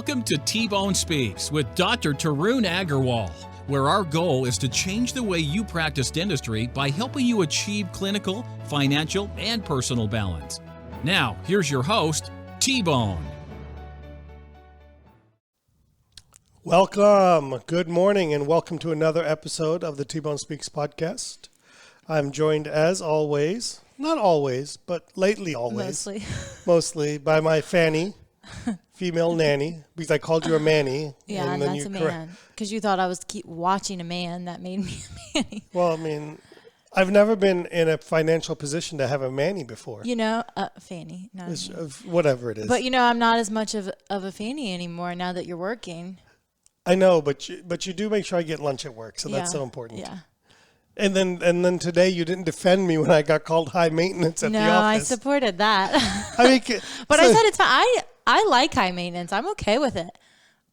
Welcome to T-Bone Speaks with Dr. Tarun Agarwal, where our goal is to change the way you practice dentistry by helping you achieve clinical, financial, and personal balance. Now, here's your host, T-Bone. Welcome. Good morning and welcome to another episode of the T-Bone Speaks podcast. I'm joined as always, not always, but lately always. Mostly by my Fanny, female nanny, because I called you a Manny. Yeah, and that's a man. Because you thought I was keep watching a man, that made me a Manny. Well, I mean, I've never been in a financial position to have a Manny before. You know, Fanny. Whatever it is. But you know, I'm not as much of a Fanny anymore now that you're working. I know, but you do make sure I get lunch at work, so that's so important. Yeah. And then today you didn't defend me when I got called high maintenance at the office. No, I supported that. I mean, but I said it's fine. I like high maintenance. I'm okay with it.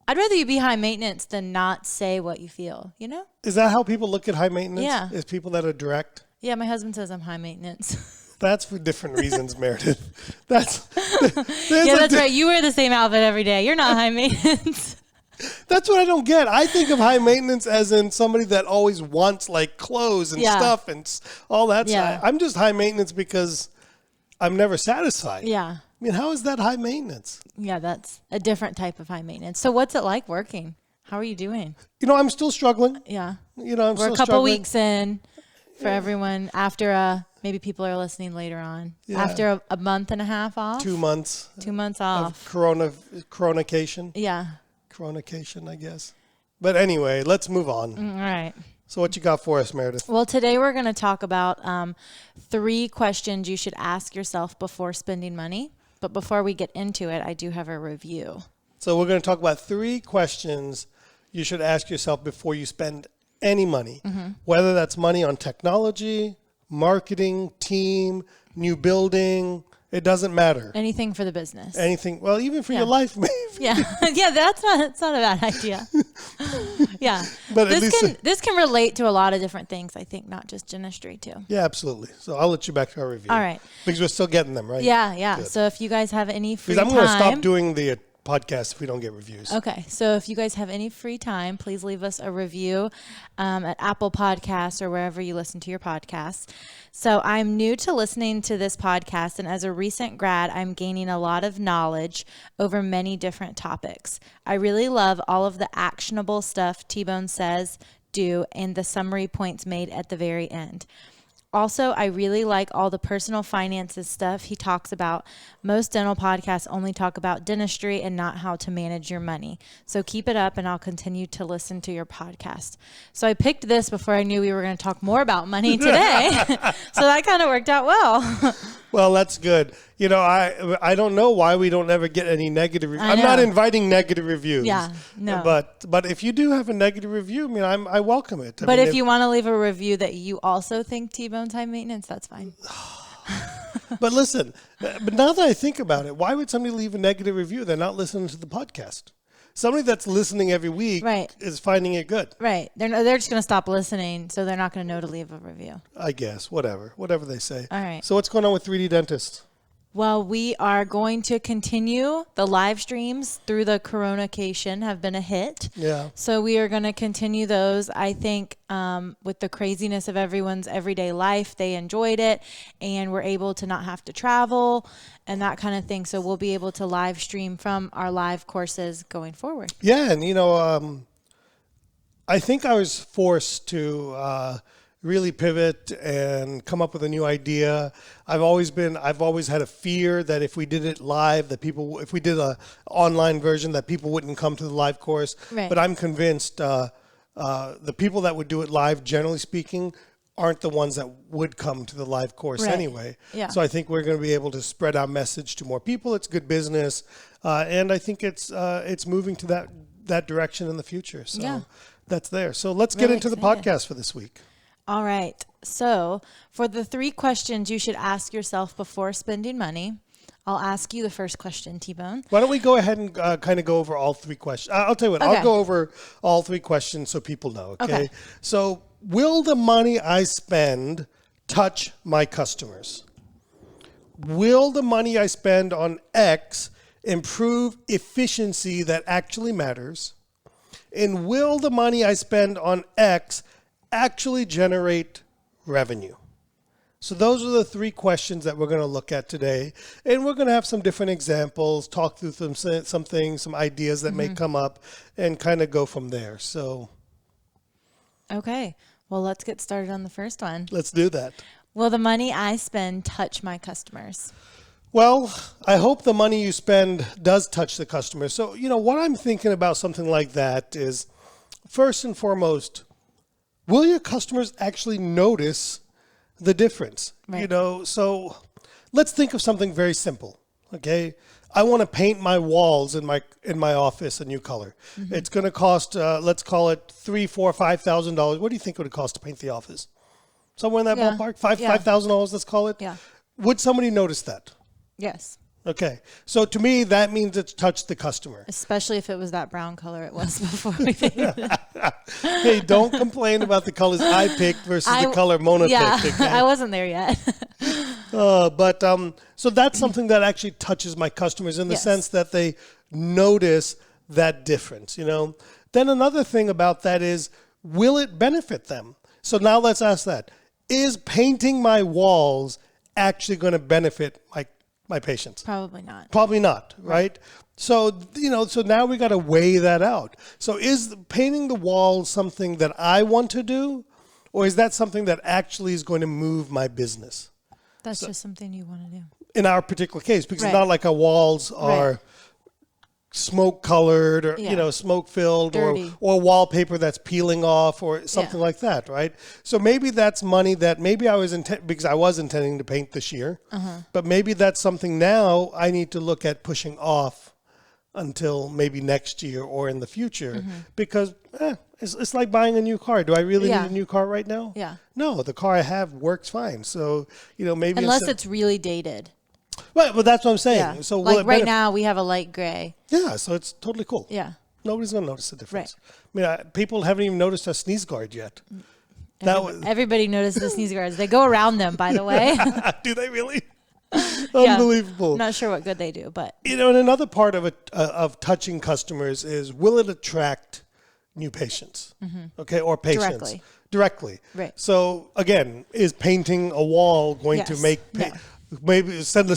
I'd rather you be high maintenance than not say what you feel, you know? Is that how people look at high maintenance? Yeah. Is people that are direct? Yeah, my husband says I'm high maintenance. That's for different reasons, Meredith. That's right. You wear the same outfit every day. You're not high maintenance. That's what I don't get. I think of high maintenance as in somebody that always wants like clothes and stuff and all that stuff. I'm just high maintenance because I'm never satisfied. Yeah. I mean, how is that high maintenance? Yeah, that's a different type of high maintenance. So what's it like working? How are you doing? You know, I'm still struggling. Yeah. You know, We're a couple weeks in for everyone after maybe people are listening later on. Yeah. After a month and a half off. 2 months. 2 months off. Of coronacation. Yeah. Coronacation, I guess. But anyway, let's move on. All right. So what you got for us, Meredith? Well, today we're going to talk about 3 questions you should ask yourself before spending money. But before we get into it, I do have a review. So we're going to talk about 3 questions you should ask yourself before you spend any money, whether that's money on technology, marketing, team, new building. It doesn't matter. Anything for the business. Anything. Well, even for your life, maybe. Yeah. Yeah, that's not a bad idea. Yeah. But this can relate to a lot of different things, I think, not just dentistry too. Yeah, absolutely. So I'll let you back to our review. All right. Because we're still getting them, right? Yeah. Good. So if you guys have any free time. Because I'm going to stop doing the podcast if we don't get reviews. Okay. So if you guys have any free time, please leave us a review at Apple Podcasts or wherever you listen to your podcasts. So I'm new to listening to this podcast, and as a recent grad, I'm gaining a lot of knowledge over many different topics. I really love all of the actionable stuff T-Bone says, do, and the summary points made at the very end. Also, I really like all the personal finances stuff he talks about. Most dental podcasts only talk about dentistry and not how to manage your money. So keep it up and I'll continue to listen to your podcast. So I picked this before I knew we were going to talk more about money today. So that kind of worked out well. Well, that's good. You know, I don't know why we don't ever get any negative reviews. I'm not inviting negative reviews. Yeah, no. But if you do have a negative review, I mean, I welcome it. But if you want to leave a review that you also think T-Bone's high maintenance, that's fine. But listen, but now that I think about it, why would somebody leave a negative review? They're not listening to the podcast. Somebody that's listening every week is finding it good. Right. They're just going to stop listening, so they're not going to know to leave a review. I guess. Whatever they say. All right. So what's going on with 3D Dentist? Well, we are going to continue. The live streams through the coronacation have been a hit. Yeah. So we are going to continue those. I think with the craziness of everyone's everyday life, they enjoyed it, and we're able to not have to travel and that kind of thing. So we'll be able to live stream from our live courses going forward. Yeah, and you know, I think I was forced to really pivot and come up with a new idea. I've always had a fear that if we did it live, if we did a online version, that people wouldn't come to the live course. Right. But I'm convinced the people that would do it live, generally speaking, aren't the ones that would come to the live course anyway. Yeah. So I think we're going to be able to spread our message to more people. It's good business. And I think it's moving to that direction in the future. So that's there. So let's get into the podcast for this week. All right. So for the 3 questions you should ask yourself before spending money, I'll ask you the first question, T-Bone. Why don't we go ahead and kind of go over all 3 questions? I'll tell you what, I'll go over all 3 questions so people know, okay? So will the money I spend touch my customers? Will the money I spend on X improve efficiency that actually matters? And will the money I spend on X actually generate revenue? So those are the three questions that we're going to look at today. And we're going to have some different examples, talk through some things, some ideas that may come up, and kind of go from there. So, Okay. Well, let's get started on the first one. let's do that. Will the money I spend touch my customers? Well, I hope the money you spend does touch the customer. So, what I'm thinking about something like that is, first and foremost, will your customers actually notice the difference? Right. So let's think of something very simple. Okay, I want to paint my walls in my office a new color. It's going to cost, let's call it $3,000, $4,000, $5,000. What do you think it would cost to paint the office? Somewhere in that Yeah. ballpark, Yeah. $5,000. Let's call it. Yeah. Would somebody notice that? Yes. Okay, so to me that means it's touched the customer. Especially if it was that brown color it was before we painted it. Hey, don't complain about the colors I picked versus the color Mona picked. Okay? I wasn't there yet. So that's something that actually touches my customers in the Yes. sense that they notice that difference, Then another thing about that is, will it benefit them? So now let's ask that. Is painting my walls actually going to benefit my patients? Probably not. Probably not, right? So, so now we got to weigh that out. So is painting the walls something that I want to do, or is that something that actually is going to move my business? That's just something you want to do. In our particular case, because Right. it's not like our walls are Right. smoke colored or, Yeah. smoke filled Dirty. or wallpaper that's peeling off or something Yeah. like that, right? So maybe that's money that maybe I was because I was intending to paint this year, but maybe that's something now I need to look at pushing off until maybe next year or in the future, because it's like buying a new car. Do I really Yeah. need a new car right now? Yeah. No, the car I have works fine. So, maybe Unless instead- it's really dated. right, but that's what I'm saying. Yeah. So will like it right benefit- now we have a light gray. Yeah, so it's totally cool. Yeah. Nobody's going to notice the difference. People haven't even noticed a sneeze guard yet. Everybody notices the sneeze guards. They go around them, by the way. Do they really? Yeah. Unbelievable. I'm not sure what good they do, but And another part of it, of touching customers is, will it attract new patients? Okay, or patients directly. Right. So again, is painting a wall going to Yes. make No. maybe send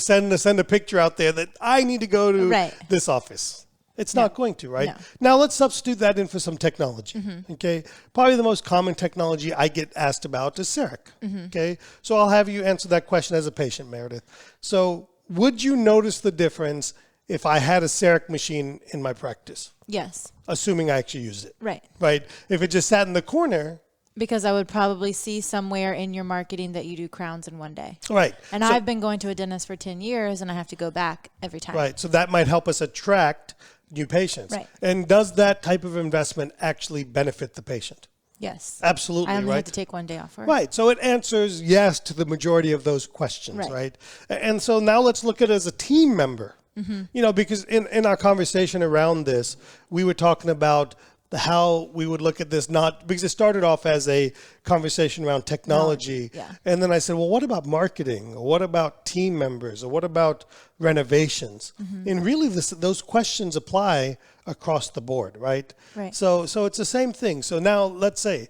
a picture out there that I need to go to Right. this office? It's not going to, right? No. Now let's substitute that in for some technology. Okay, probably the most common technology I get asked about is CEREC. Okay, so I'll have you answer that question as a patient, Meredith. So would you notice the difference if I had a CEREC machine in my practice, yes. assuming I actually used it? Right. Right. If it just sat in the corner, Because I would probably see somewhere in your marketing that you do crowns in one day. right? And So- I've been going to a dentist for 10 years and I have to go back every time. right. So that might help us attract new patients. Right. And does that type of investment actually benefit the patient? Yes. Absolutely. I only right. have to take one day off work. Right. So it answers yes to the majority of those questions, Right. right? And so now let's look at it as a team member. Because in our conversation around this, we were talking about how we would look at this, not because it started off as a conversation around technology. Yeah. And then I said, well, what about marketing? Or what about team members? Or what about renovations? And really those questions apply across the board, right? Right. So it's the same thing. So now let's say,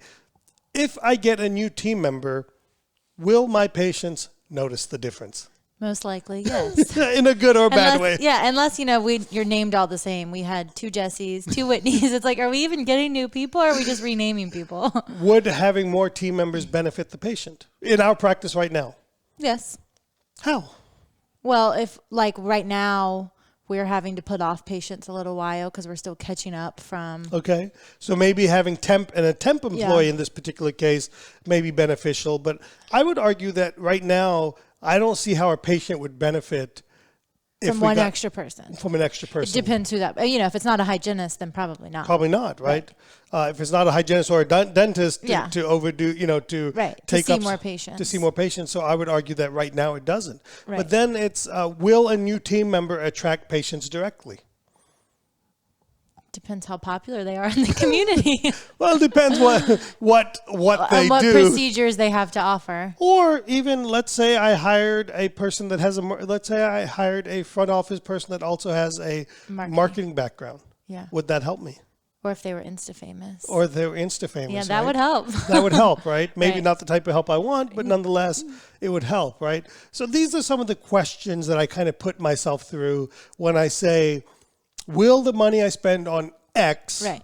if I get a new team member, will my patients notice the difference? Most likely, yes. In a good or bad way. Yeah, unless you're named all the same. We had 2 Jessies, 2 Whitneys. It's like, are we even getting new people, or are we just renaming people? Would having more team members benefit the patient in our practice right now? Yes. How? Well, if like right now we're having to put off patients a little while because we're still catching up from. Okay. So maybe having a temp employee in this particular case may be beneficial. But I would argue that right now, I don't see how a patient would benefit From one extra person. From an extra person. It depends who that. If it's not a hygienist, then probably not. Probably not, right? If it's not a hygienist or a dentist to overdo, to take see up more patients. To see more patients. So I would argue that right now it doesn't. Right. But then it's will a new team member attract patients directly? Depends how popular they are in the community. Well, it depends what they what do. procedures they have to offer. Or even, let's say I hired a person that has let's say I hired a front office person that also has a marketing background. Yeah. Would that help me? Or if they were Insta-famous. Or they were Insta-famous. Yeah, that would help. That would help, right? Maybe Right. not the type of help I want, but nonetheless, it would help, right? So these are some of the questions that I kind of put myself through when I say, will the money I spend on X Right.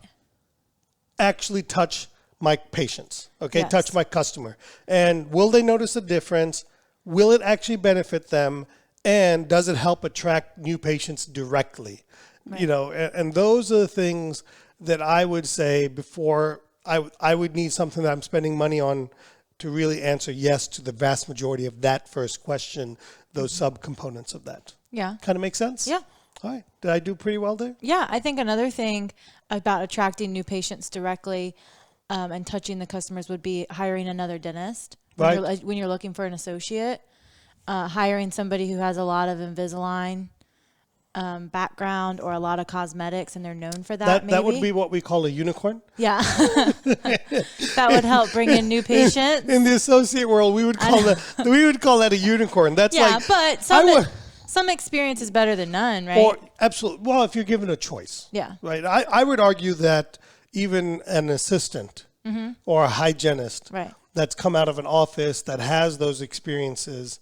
actually touch my patients, okay? Yes. Touch my customer. And will they notice a difference? Will it actually benefit them? And does it help attract new patients directly? Right. You know, and those are the things that I would say before I would need something that I'm spending money on to really answer yes to the vast majority of that first question, those subcomponents of that. Yeah. Kind of make sense? Yeah. All right. Did I do pretty well there? Yeah, I think another thing about attracting new patients directly and touching the customers would be hiring another dentist. Right. When you're looking for an associate, hiring somebody who has a lot of Invisalign background or a lot of cosmetics, and they're known for that. That would be what we call a unicorn. Yeah. That would help bring in new patients. In the associate world, we would call that a unicorn. That's Yeah, like but some experience is better than none, right? or absolutely. Well, if you're given a choice. Yeah. Right. I would argue that even an assistant or a hygienist Right. that's come out of an office that has those experiences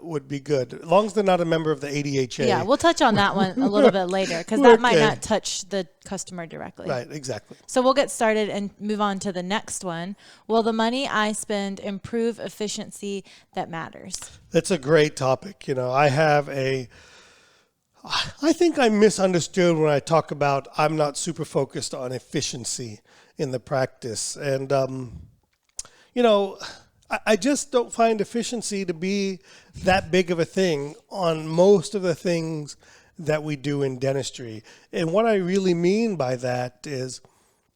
would be good, as long as they're not a member of the ADHA. Yeah, we'll touch on that one a little bit later because that might Okay. not touch the customer directly. Right. Exactly. So we'll get started and move on to the next one. Will the money I spend improve efficiency that matters? That's a great topic. You know, I think I'm misunderstood when I talk about I'm not super focused on efficiency in the practice. And, you know, I just don't find efficiency to be that big of a thing on most of the things that we do in dentistry. And what I really mean by that is,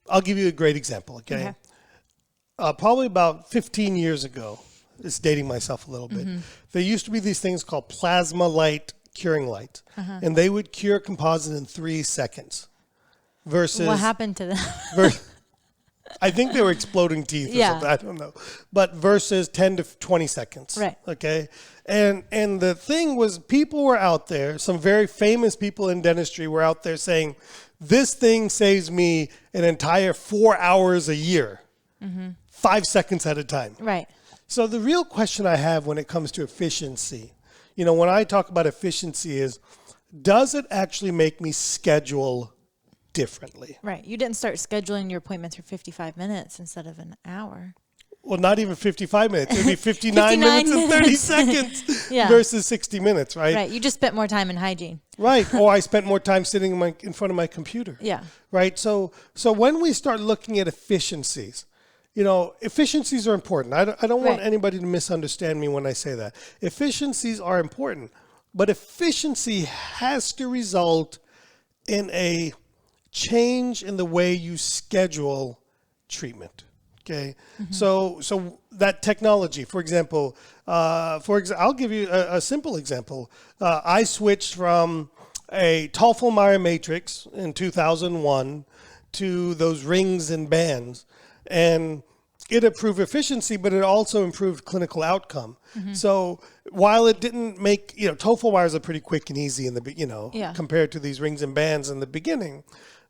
I'll give you a great example, okay? Probably about 15 years ago, it's dating myself a little bit, there used to be these things called plasma light curing light, and they would cure composite in 3 seconds versus... What happened to them? I think they were exploding teeth or Yeah. something. I don't know. But versus 10 to 20 seconds. Right. Okay. And the thing was, people were out there, some very famous people in dentistry were out there saying, this thing saves me an entire 4 hours a year, 5 seconds at a time. Right. So the real question I have when it comes to efficiency, you know, when I talk about efficiency is, does it actually make me schedule differently? Right. You didn't start scheduling your appointments for 55 minutes instead of an hour. Well, not even 55 minutes. It would be 59 minutes and 30 seconds Yeah. versus 60 minutes, right? Right. You just spent more time in hygiene. Right. Or I spent more time sitting in front of my computer. Yeah. Right. So when we start looking at efficiencies, you know, efficiencies are important. I don't want Right. anybody to misunderstand me when I say that. Efficiencies are important, but efficiency has to result in a change in the way you schedule treatment. Okay, so that technology, for example, I'll give you a simple example. I switched from a Toffel-Meyer matrix in 2001 to those rings and bands, and it improved efficiency, but it also improved clinical outcome. So while it didn't make, you know, Toffel-Meyers are pretty quick and easy in the, you know, Yeah. compared to these rings and bands in the beginning,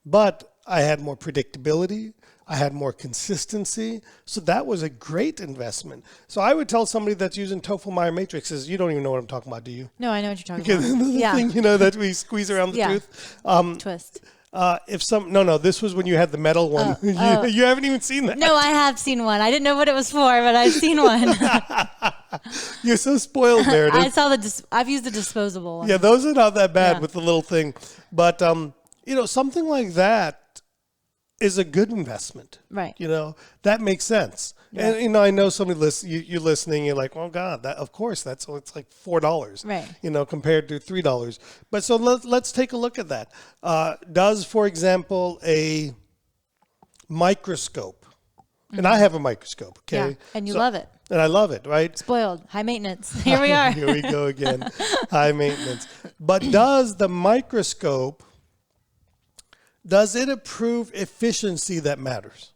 but I had more predictability. I had more consistency. So that was a great investment. So I would tell somebody that's using Toffel-Meyer matrices, you don't even know what I'm talking about, do you? No, I know what you're talking Because about. the Yeah. thing, you know, that we squeeze around the Yeah. tooth. Twist. No, this was when you had the metal one. You haven't even seen that. No, I have seen one. I didn't know what it was for, but I've seen one. You're so spoiled, Meredith. I saw I've used the disposable one. Yeah, those are not that bad Yeah. with the little thing. But, you know, something like that is a good investment. Right. You know, that makes sense. Yeah. And, you know, I know somebody you're listening, you're like, oh, God, that, of course, it's like $4, Right. you know, compared to $3. But so let's take a look at that. Does, for example, a microscope, and I have a microscope, okay? Yeah, and you love it. And I love it, right? Spoiled. High maintenance. Here we are. Here we go again. High maintenance. But does the microscope does it improve efficiency that matters?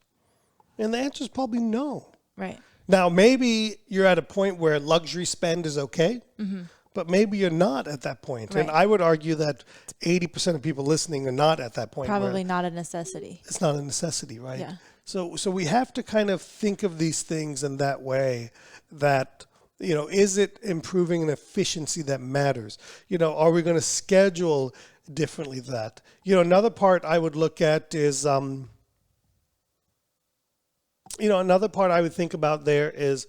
And the answer is probably no. Right. Now, maybe you're at a point where luxury spend is okay, but maybe you're not at that point. Right. And I would argue that 80% of people listening are not at that point. Probably not a necessity. It's not a necessity, right? Yeah. So we have to kind of think of these things in that way, that, is it improving an efficiency that matters? Are we going to schedule differently that? Another part I would look at is, another part I would think about there is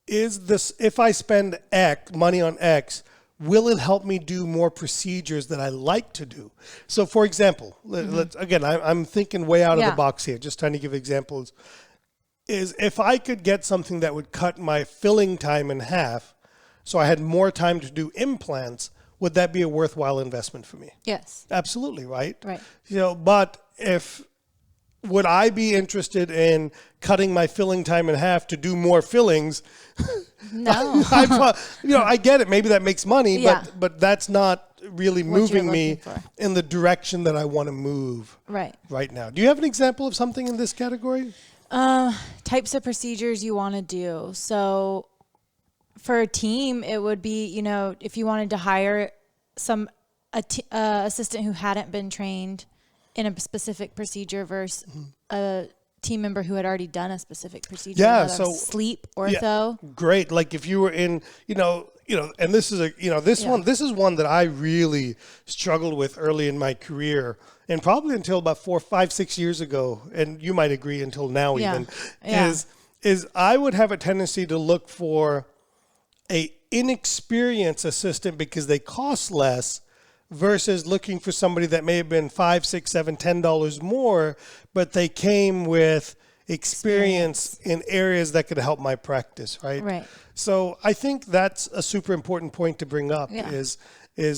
this, if I spend money on X, will it help me do more procedures that I like to do? So, for example, I'm thinking way out of the box here, just trying to give examples, is if I could get something that would cut my filling time in half so I had more time to do implants, would that be a worthwhile investment for me? Yes. Absolutely, right? Right. But would I be interested in cutting my filling time in half to do more fillings? No. I get it. Maybe that makes money, Yeah. but that's not really What you're moving me looking for. in the direction that I want to move Right. right now. Do you have an example of something in this category? Types of procedures you want to do. So for a team, it would be, if you wanted to hire assistant who hadn't been trained in a specific procedure versus a team member who had already done a specific procedure. Yeah, whether so sleep, ortho. Yeah, great. Like if you were in, and this is this is one that I really struggled with early in my career, and probably until about 4, 5, 6 years ago, and you might agree until now even, is I would have a tendency to look for a inexperienced assistant because they cost less, versus looking for somebody that may have been $5, $6, $7, $10 more, but they came with experience in areas that could help my practice, right? Right. So I think that's a super important point to bring up, is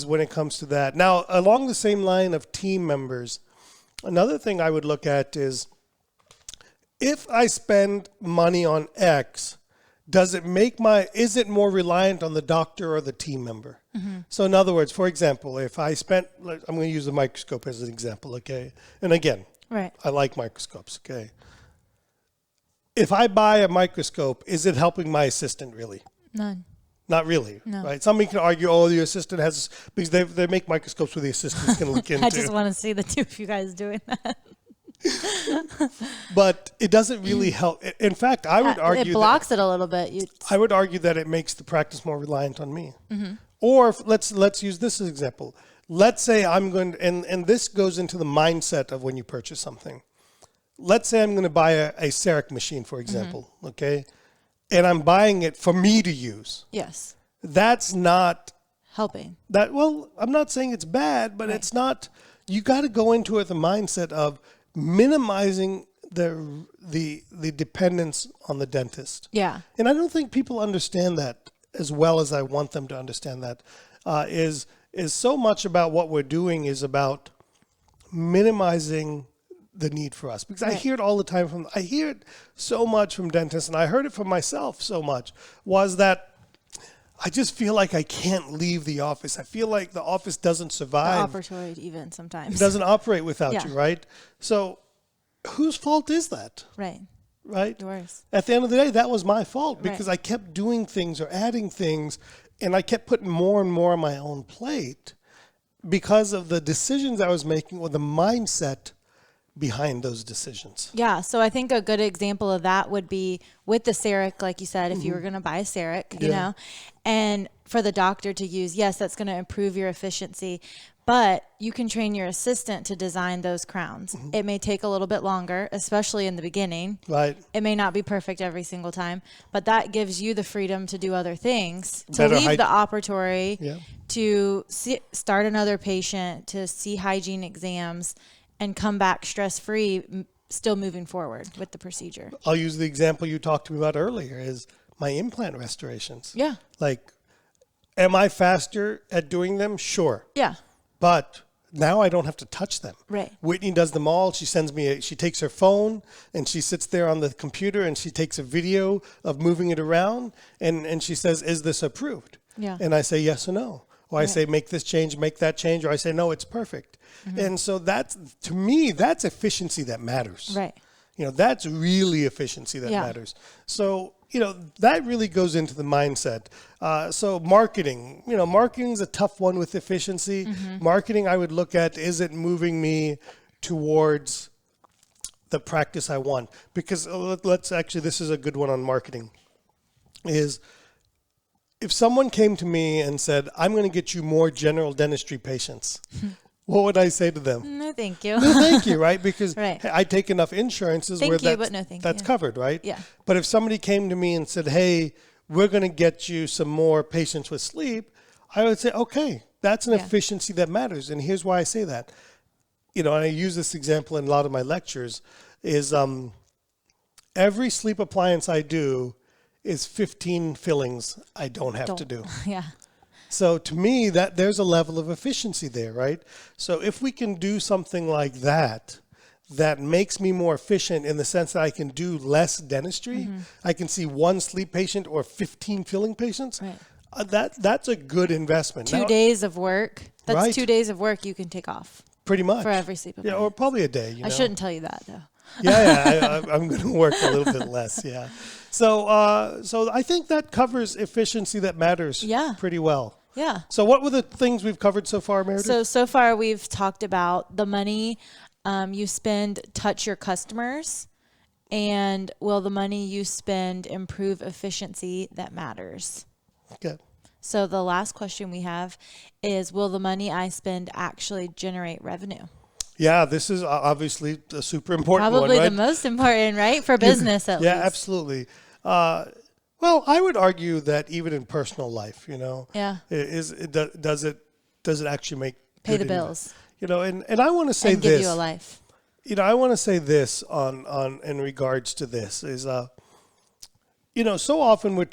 when it comes to that. Now, along the same line of team members, another thing I would look at is, if I spend money on X, is it more reliant on the doctor or the team member? So in other words, for example, if I spent, I'm going to use the microscope as an example, okay? And again, I like microscopes, okay? If I buy a microscope, is it helping my assistant really? None. Not really, No. right? Somebody can argue, the assistant has, because they make microscopes where the assistant's going to look into. I just want to see the two of you guys doing that. But it doesn't really help. In fact, I would argue it blocks it a little bit. I would argue that it makes the practice more reliant on me. Or let's use this as an example. Let's say I'm going to, and this goes into the mindset of when you purchase something. Let's say I'm going to buy a CEREC machine, for example, okay? And I'm buying it for me to use. Yes. That's not helping. I'm not saying it's bad, but it's not, you got to go into it with the mindset of minimizing the dependence on the dentist. Yeah. And I don't think people understand that as well as I want them to understand that. Is so much about what we're doing is about minimizing the need for us. Because I hear it all the time I hear it so much from dentists, and I heard it from myself so much, was that I just feel like I can't leave the office. I feel like the office doesn't survive. The operatory even sometimes. It doesn't operate without you, right? So whose fault is that? Right? Yours. At the end of the day, that was my fault because I kept doing things or adding things, and I kept putting more and more on my own plate because of the decisions I was making or the mindset behind those decisions. Yeah, so I think a good example of that would be with the CEREC, like you said, if you were going to buy a CEREC, you know, and for the doctor to use, yes, that's going to improve your efficiency, but you can train your assistant to design those crowns. It may take a little bit longer, especially in the beginning. Right. It may not be perfect every single time, but that gives you the freedom to do other things, to leave the operatory, to start another patient, to see hygiene exams, and come back stress-free, still moving forward with the procedure. I'll use the example you talked to me about earlier is my implant restorations. Yeah. Like, am I faster at doing them? Sure. Yeah. But now I don't have to touch them. Right. Whitney does them all. She sends me she takes her phone and she sits there on the computer and she takes a video of moving it around and she says, is this approved? Yeah. And I say yes or no. or I say make this change, make that change, or I say no, it's perfect. And so that's, to me, that's efficiency that matters. Right. That's really efficiency that matters. So that really goes into the mindset. So marketing, marketing is a tough one with efficiency. Marketing, I would look at, is it moving me towards the practice I want? Because this is a good one on marketing, is if someone came to me and said, I'm going to get you more general dentistry patients, what would I say to them? No, thank you. No, thank you, right? Because Right. hey, I take enough insurances Thank where you, that's, but no thank that's you. covered, right? Yeah. But if somebody came to me and said, hey, we're going to get you some more patients with sleep, I would say, okay, that's an efficiency that matters. And here's why I say that. And I use this example in a lot of my lectures, is every sleep appliance I do is 15 fillings I don't have to do. Yeah. So to me, that there's a level of efficiency there, right? So if we can do something like that, that makes me more efficient in the sense that I can do less dentistry, I can see one sleep patient or 15 filling patients, Right. That's a good investment. 2 Now, days of work. That's Right. 2 days of work you can take off pretty much. for every sleep Yeah, appointment. or probably a day. I shouldn't tell you that, though. I'm going to work a little bit less. Yeah. So I think that covers efficiency that matters. Yeah. Pretty well. Yeah. So what were the things we've covered so far, Meredith? So far we've talked about the money you spend touch your customers, and will the money you spend improve efficiency that matters? Okay. So the last question we have is, will the money I spend actually generate revenue? Yeah, this is obviously a super important Probably one, right? the most important, right? For business, at least. Yeah, absolutely. Well, I would argue that even in personal life, Yeah. does it actually Pay good the in- bills and I want to say and this. give you a life. I want to say this on in regards to this is, so often we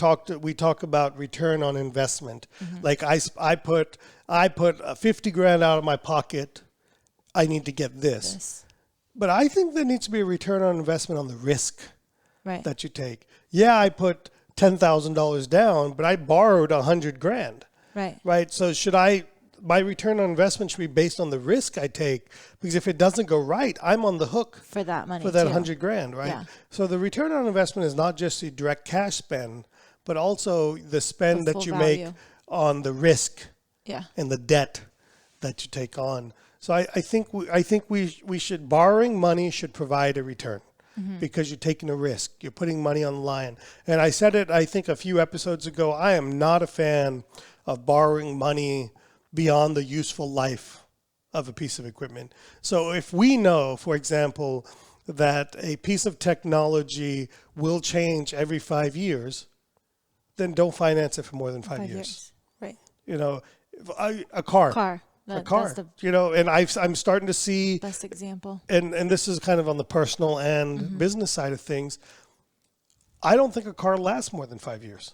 talk about return on investment. Like I put 50 grand out of my pocket. I need to get this. Yes. But I think there needs to be a return on investment on the risk Right. that you take. Yeah, I put $10,000 down, but I borrowed 100 grand. Right. Right. So my return on investment should be based on the risk I take, because if it doesn't go right, I'm on the hook For that money. for that too. 100 grand, right? Yeah. So the return on investment is not just the direct cash spend, but also the spend The that full you value. make on the risk Yeah. and the debt that you take on. So I think we should, borrowing money should provide a return, because you're taking a risk. You're putting money on the line. And I said it, I think, a few episodes ago. I am not a fan of borrowing money beyond the useful life of a piece of equipment. So if we know, for example, that a piece of technology will change every 5 years, then don't finance it for more than 5 years. Right. A car. Car. A car. That's the And I'm starting to see, best example. and this is kind of on the personal and business side of things, I don't think a car lasts more than 5 years.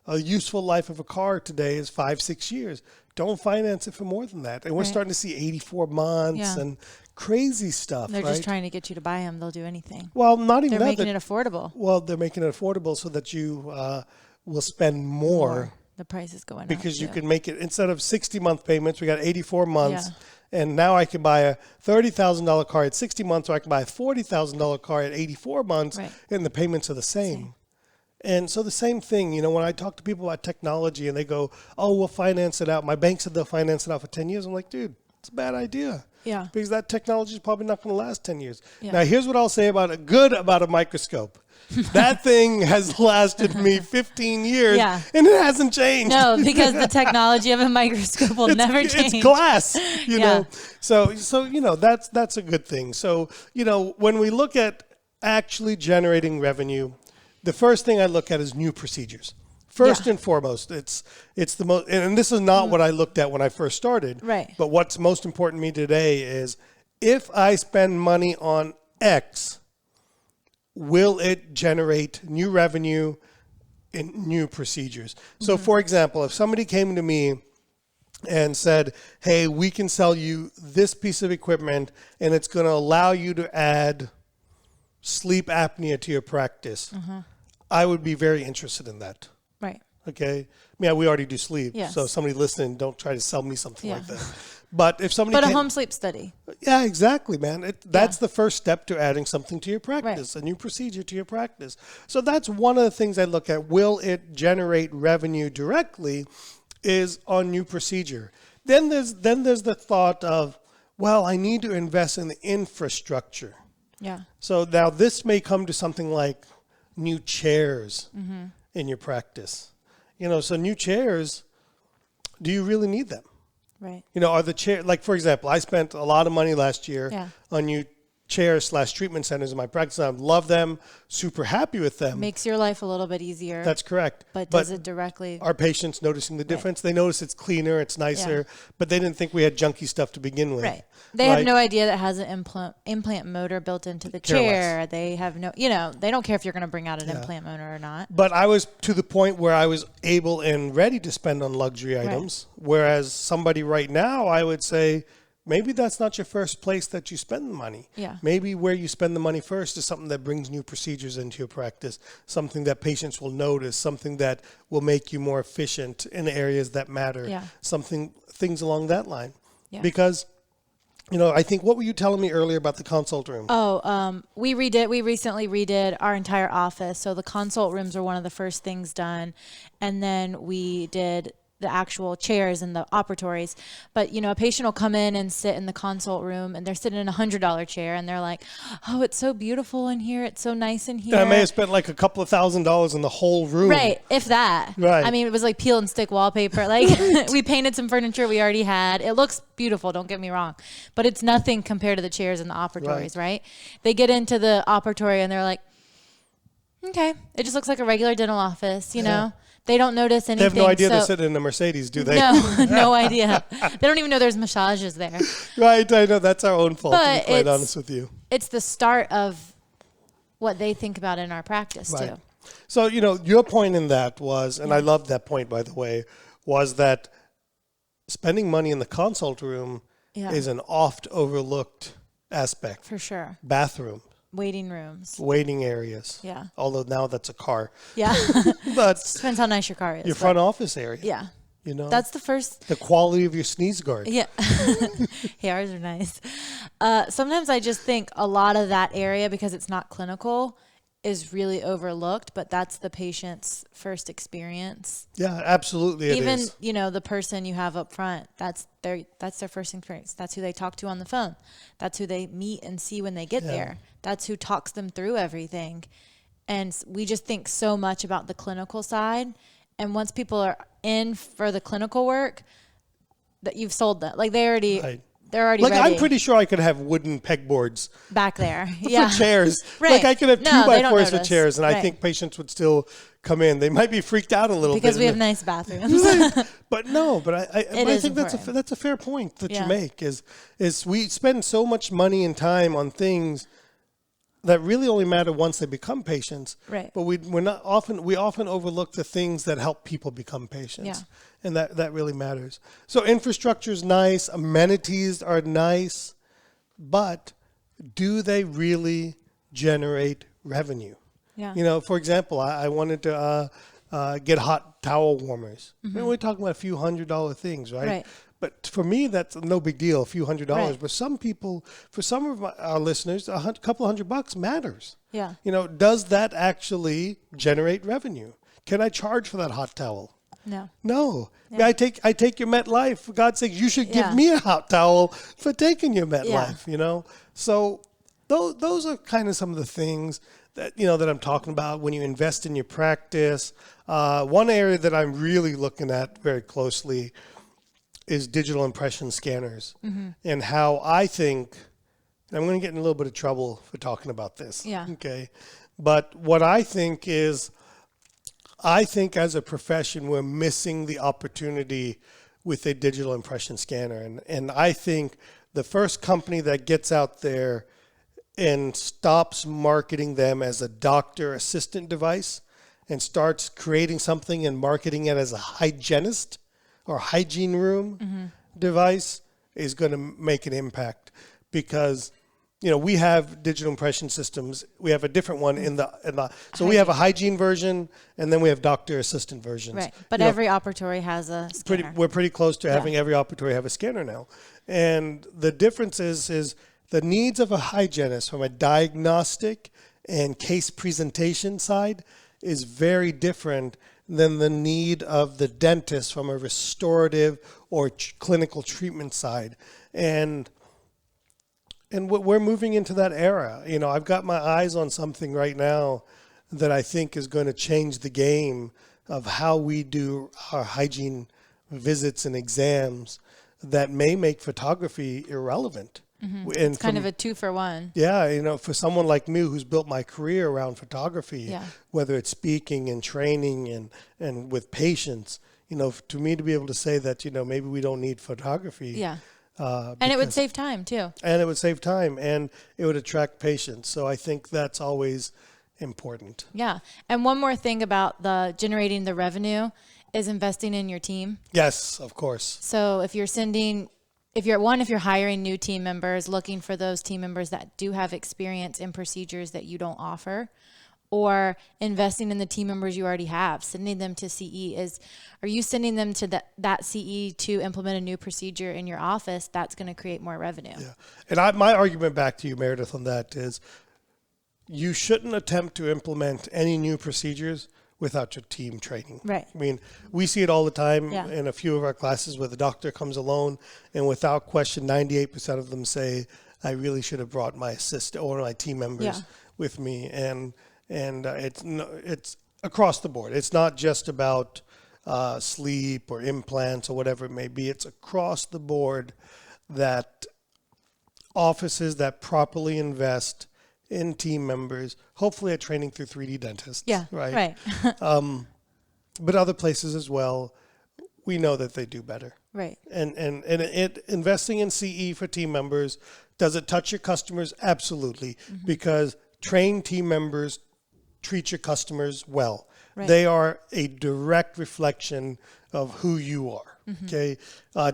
A useful life of a car today is 5-6 years. Don't finance it for more than that. And we're Right. starting to see 84 months Yeah. and crazy stuff. They're right? just trying to get you to buy them. They'll do anything. Well, not even They're that. making it affordable. Well, they're making it affordable so that you will spend more. The price is going up. Because you too. can make it, instead of 60-month payments, we got 84 months. Yeah. And now I can buy a $30,000 car at 60 months, or I can buy a $40,000 car at 84 months, Right. and the payments are the same. And so the same thing, when I talk to people about technology and they go, oh, we'll finance it out. My bank said they'll finance it out for 10 years. I'm like, dude, it's a bad idea. Yeah. Because that technology is probably not going to last 10 years. Yeah. Now, here's what I'll say about a microscope. That thing has lasted me 15 years, Yeah. and it hasn't changed. No, because the technology of a microscope will never change. It's glass, you Yeah. know. So that's a good thing. So when we look at actually generating revenue, the first thing I look at is new procedures. First Yeah. and foremost, it's the most, and this is not what I looked at when I first started. Right. But what's most important to me today is, if I spend money on X, will it generate new revenue in new procedures? So, for example, if somebody came to me and said, hey, we can sell you this piece of equipment and it's going to allow you to add sleep apnea to your practice, I would be very interested in that. Right. Okay. Yeah, we already do sleep. Yes. So somebody listening, don't try to sell me something like that. But if somebody But a home sleep study. Yeah, exactly, man. That's the first step to adding something to your practice, Right. a new procedure to your practice. So that's one of the things I look at. Will it generate revenue directly? Is on new procedure. Then there's the thought of, well, I need to invest in the infrastructure. Yeah. So now this may come to something like new chairs in your practice. So new chairs, do you really need them? Right. Are the chair, like for example, I spent a lot of money last year on new chairs/treatment centers in my practice. I love them, super happy with them. Makes your life a little bit easier. That's correct. But does it directly? Are patients noticing the difference? They notice it's cleaner, it's nicer, but they didn't think we had junky stuff to begin with. Right. They have no idea that it has an implant motor built into the chair. They have no, they don't care if you're going to bring out an implant motor or not. But I was to the point where I was able and ready to spend on luxury items, whereas somebody right now, I would say, maybe that's not your first place that you spend the money. Yeah. Maybe where you spend the money first is something that brings new procedures into your practice, something that patients will notice, something that will make you more efficient in areas that matter, things along that line. Yeah. Because, I think, what were you telling me earlier about the consult room? We recently redid our entire office. So the consult rooms were one of the first things done. And then we did the actual chairs and the operatories. But, a patient will come in and sit in the consult room and they're sitting in a $100 chair and they're like, oh, it's so beautiful in here. It's so nice in here. I may have spent like a couple of $1,000s in the whole room. Right. If that. Right. I mean, it was like peel and stick wallpaper. Like we painted some furniture we already had. It looks beautiful. Don't get me wrong, but it's nothing compared to the chairs in the operatories. Right. They get into the operatory and they're like, okay, it just looks like a regular dental office, know? They don't notice anything. They have no idea they're sitting in a Mercedes, do they? No, no idea. They don't even know there's massages there. Right, I know. That's our own fault, to be quite honest with you. It's the start of what they think about in our practice, too. So, your point in that was, and I love that point, by the way, was that spending money in the consult room is an oft overlooked aspect. For sure. Bathroom. Waiting rooms. Waiting areas. Yeah. Although now that's a car. Yeah. But depends how nice your car is. Your front office area. Yeah. That's the first. The quality of your sneeze guard. Yeah. Hey, ours are nice. Sometimes I just think a lot of that area, because it's not clinical, is really overlooked, but that's the patient's first experience. Yeah, absolutely. Even, is. The person you have up front, that's their first experience. That's who they talk to on the phone. That's who they meet and see when they get there. That's who talks them through everything. And we just think so much about the clinical side. And once people are in for the clinical work, that you've sold them. Like they're already ready. I'm pretty sure I could have wooden pegboards back there. For chairs. Right. Like I could have 2x4s for chairs, and right. I think patients would still come in. They might be freaked out a little because bit. we have nice bathrooms. Right. But no, I think important. that's a fair point that you make is we spend so much money and time on things that really only matter once they become patients. Right. But we often overlook the things that help people become patients. Yeah. And that really matters. So infrastructure is nice, amenities are nice, but do they really generate revenue? Yeah. For example, I wanted to get hot towel warmers. Mm-hmm. We're talking about a few $100 things, right? Right. But for me, that's no big deal, a few $100. Right. But some people, for some of our listeners, a couple $100 matters. Yeah. Does that actually generate revenue? Can I charge for that hot towel? No. Yeah. I take your MetLife. For God's sake, you should give me a hot towel for taking your MetLife, So those are kind of some of the things that, that I'm talking about when you invest in your practice. One area that I'm really looking at very closely is digital impression scanners, and how I think, and I'm going to get in a little bit of trouble for talking about this. Yeah. Okay. But what I think is, as a profession, we're missing the opportunity with a digital impression scanner. And I think the first company that gets out there and stops marketing them as a doctor assistant device and starts creating something and marketing it as a hygienist or hygiene room device is going to make an impact, because we have digital impression systems. We have a different one so we have a hygiene version, and then we have doctor assistant versions. Right, but every operatory has a scanner. We're pretty close to having every operatory have a scanner now. And the difference is the needs of a hygienist from a diagnostic and case presentation side is very different than the need of the dentist from a restorative or clinical treatment side. And we're moving into that era. I've got my eyes on something right now that I think is going to change the game of how we do our hygiene visits and exams that may make photography irrelevant. Mm-hmm. It's kind of a 2-for-1. Yeah, for someone like me who's built my career around photography, whether it's speaking and training and with patients, to me to be able to say that, maybe we don't need photography. Yeah. And it would save time too. And it would save time, and it would attract patients. So I think that's always important. Yeah. And one more thing about the generating the revenue is investing in your team. Yes, of course. So if you're hiring new team members, looking for those team members that do have experience in procedures that you don't offer, or investing in the team members you already have, sending them to CE. Are you sending them to that CE to implement a new procedure in your office? That's going to create more revenue. Yeah. And my argument back to you, Meredith, on that is you shouldn't attempt to implement any new procedures without your team training. Right. I mean, we see it all the time in a few of our classes where the doctor comes alone, and without question, 98% of them say, I really should have brought my assistant or my team members with me. And it's across the board. It's not just about sleep or implants or whatever it may be. It's across the board that offices that properly invest in team members, hopefully at training through 3D dentists. Yeah, right. But other places as well, we know that they do better. Right. And investing in CE for team members, does it touch your customers? Absolutely. Mm-hmm. Because trained team members treat your customers well. Right. They are a direct reflection of who you are. Mm-hmm. Okay.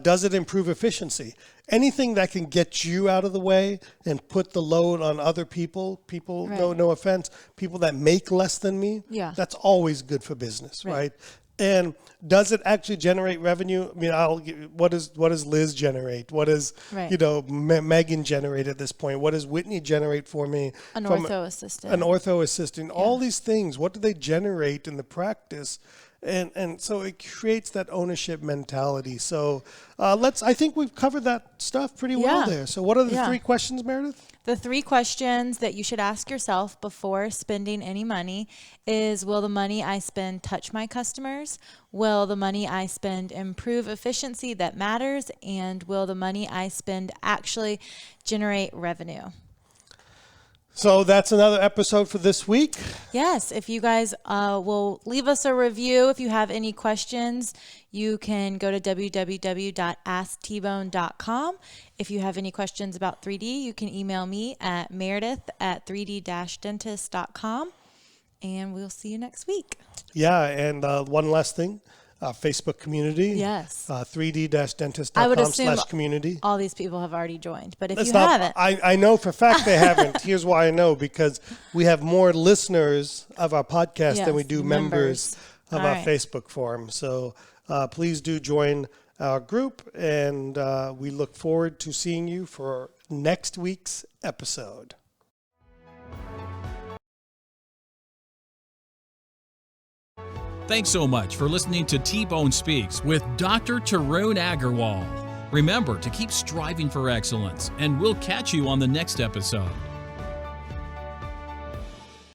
Does it improve efficiency? Anything that can get you out of the way and put the load on other people, right. no offense, people that make less than me, that's always good for business, right? And does it actually generate revenue? I mean, what does Liz generate? What does Megan generate at this point? What does Whitney generate for me? An ortho assistant. An ortho assistant. Yeah. All these things. What do they generate in the practice? And so it creates that ownership mentality. So I think we've covered that stuff pretty well there. So what are the 3 questions, Meredith? The 3 questions that you should ask yourself before spending any money is, will the money I spend touch my customers? Will the money I spend improve efficiency that matters? And will the money I spend actually generate revenue? So that's another episode for this week. Yes. If you guys will leave us a review, if you have any questions, you can go to www.asktbone.com. If you have any questions about 3D, you can email me at meredith@3d-dentist.com. And we'll see you next week. Yeah. And one last thing. Facebook community. Yes. 3d-dentist.com/community. All these people have already joined, but if you haven't. I know for a fact they haven't. Here's why I know, because we have more listeners of our podcast than we do members of our Facebook forum. So please do join our group, and we look forward to seeing you for next week's episode. Thanks so much for listening to T-Bone Speaks with Dr. Tarun Agarwal. Remember to keep striving for excellence, and we'll catch you on the next episode.